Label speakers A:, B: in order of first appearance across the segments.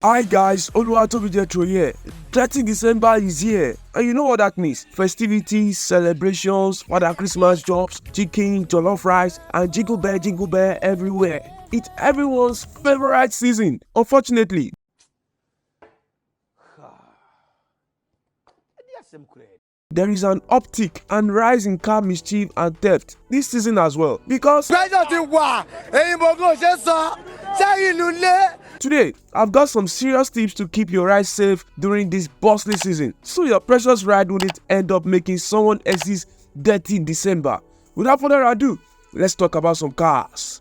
A: Hi guys, DETTY here. 30 December is here, and you know what that means. Festivities, celebrations, Father Christmas jobs, chicken, jollof rice, and jingle bell everywhere. It's everyone's favorite season. Unfortunately, there is an uptick and rise in car mischief and theft this season as well, because today, I've got some serious tips to keep your ride safe during this bustling season, so your precious ride wouldn't end up making someone else's dirty December. Without further ado, let's talk about some cars.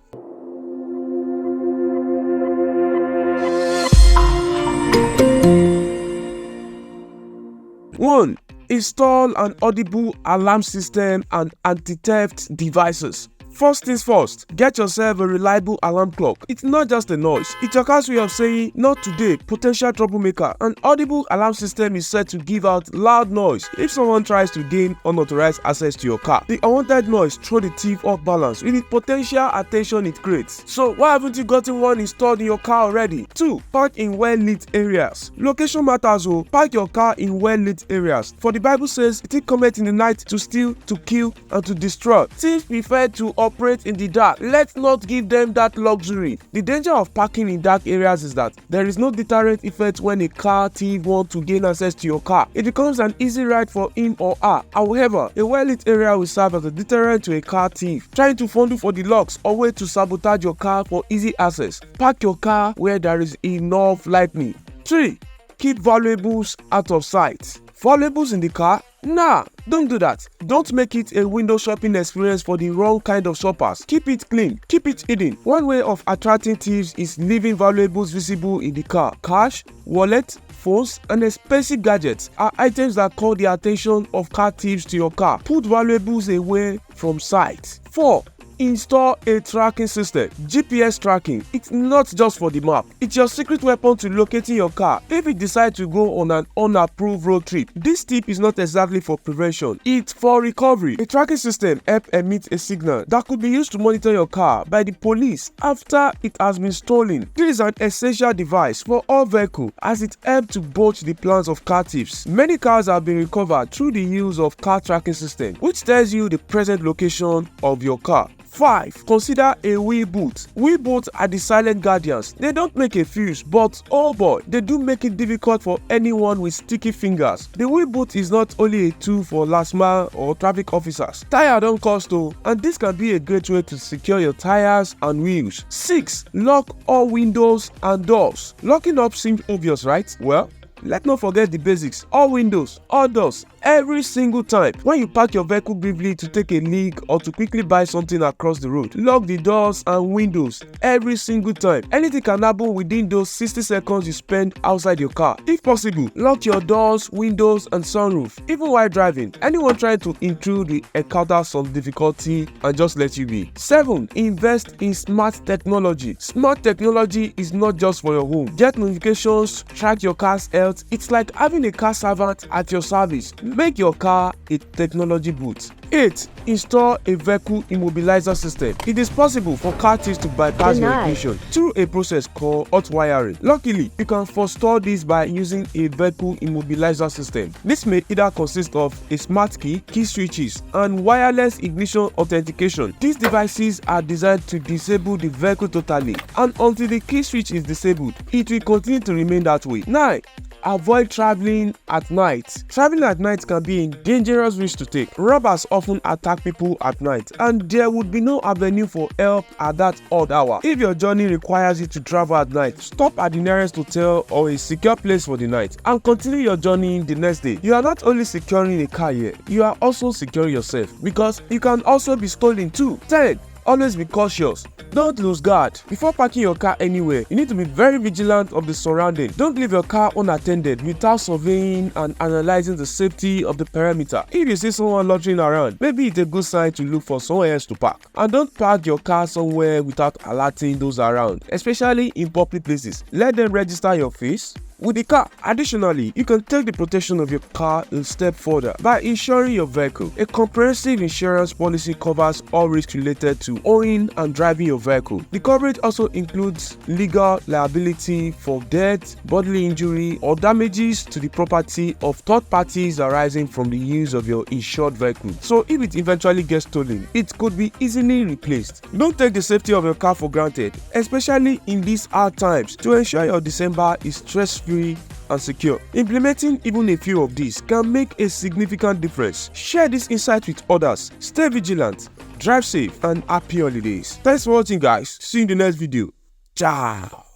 A: One, install an Audible alarm system and anti-theft devices. First things first, get yourself a reliable alarm clock. It's not just a noise, it's your car's way of saying, not today, potential troublemaker. An Audible alarm system is set to give out loud noise if someone tries to gain unauthorized access to your car. The unwanted noise throws the thief off balance with the potential attention it creates. So why haven't you gotten one installed in your car already? 2. Park in well-lit areas. Location matters. Park your car in well-lit areas. For the Bible says, it cometh in the night to steal, to kill, and to destroy. Thieves prefer to operate in the dark. Let's not give them that luxury. The danger of parking in dark areas is that there is no deterrent effect when a car thief wants to gain access to your car. It becomes an easy ride for him or her. However, a well-lit area will serve as a deterrent to a car thief trying to fondle for the locks or way to sabotage your car for easy access. Park your car where there is enough lighting. 3. Keep valuables out of sight. Valuables in the car? Nah, don't do that. Don't make it a window shopping experience for the wrong kind of shoppers. Keep it clean, keep it hidden. One way of attracting thieves is leaving valuables visible in the car. Cash, wallet, phones, and expensive gadgets are items that call the attention of car thieves to your car. Put valuables away from sight. 4. Install a tracking system. GPS tracking. It's not just for the map. It's your secret weapon to locating your car if it decides to go on an unapproved road trip. This tip is not exactly for prevention. It's for recovery. A tracking system helps emit a signal that could be used to monitor your car by the police after it has been stolen. This is an essential device for all vehicles as it helps to botch the plans of car thieves. Many cars have been recovered through the use of car tracking system, which tells you the present location of your car. 5. Consider a wheel boot. Wheel boots are the silent guardians. They don't make a fuse, but oh boy, they do make it difficult for anyone with sticky fingers. The wheel boot is not only a tool for last mile or traffic officers. Tire don't cost though, and this can be a great way to secure your tires and wheels. 6. Lock all windows and doors. Locking up seems obvious, right? Well, let's not forget the basics. All windows, all doors, every single time. When you park your vehicle briefly to take a leak or to quickly buy something across the road, lock the doors and windows every single time. Anything can happen within those 60 seconds you spend outside your car. If possible, lock your doors, windows, and sunroof. Even while driving, anyone trying to intrude will encounter some difficulty and just let you be. 7. Invest in smart technology. Smart technology is not just for your home. Get notifications, track your car's health. It's like having a car servant at your service. Make your car a technology boot. 8. Install a vehicle immobilizer system. It is possible for car thieves to bypass your ignition through a process called hot wiring. Luckily, you can forestall this by using a vehicle immobilizer system. This may either consist of a smart key, key switches, and wireless ignition authentication. These devices are designed to disable the vehicle totally, and until the key switch is disabled, it will continue to remain that way. 9. Avoid traveling at night. Traveling at night can be a dangerous risk to take. Robbers often attack people at night, and there would be no avenue for help at that odd hour. If your journey requires you to travel at night, stop at the nearest hotel or a secure place for the night and continue your journey the next day. You are not only securing a car here, you are also securing yourself, because you can also be stolen too. 10. Always be cautious. Don't lose guard. Before parking your car anywhere, you need to be very vigilant of the surrounding. Don't leave your car unattended without surveying and analyzing the safety of the perimeter. If you see someone loitering around, maybe it's a good sign to look for somewhere else to park. And don't park your car somewhere without alerting those around, especially in public places. Let them register your face, with the car. Additionally, you can take the protection of your car a step further by insuring your vehicle. A comprehensive insurance policy covers all risks related to owning and driving your vehicle. The coverage also includes legal liability for death, bodily injury, or damages to the property of third parties arising from the use of your insured vehicle. So if it eventually gets stolen, it could be easily replaced. Don't take the safety of your car for granted, especially in these hard times. To ensure your December is stress-free and secure, implementing even a few of these can make a significant difference. Share this insight with others. Stay vigilant, drive safe, and happy holidays. Thanks for watching, guys. See you in the next video. Ciao.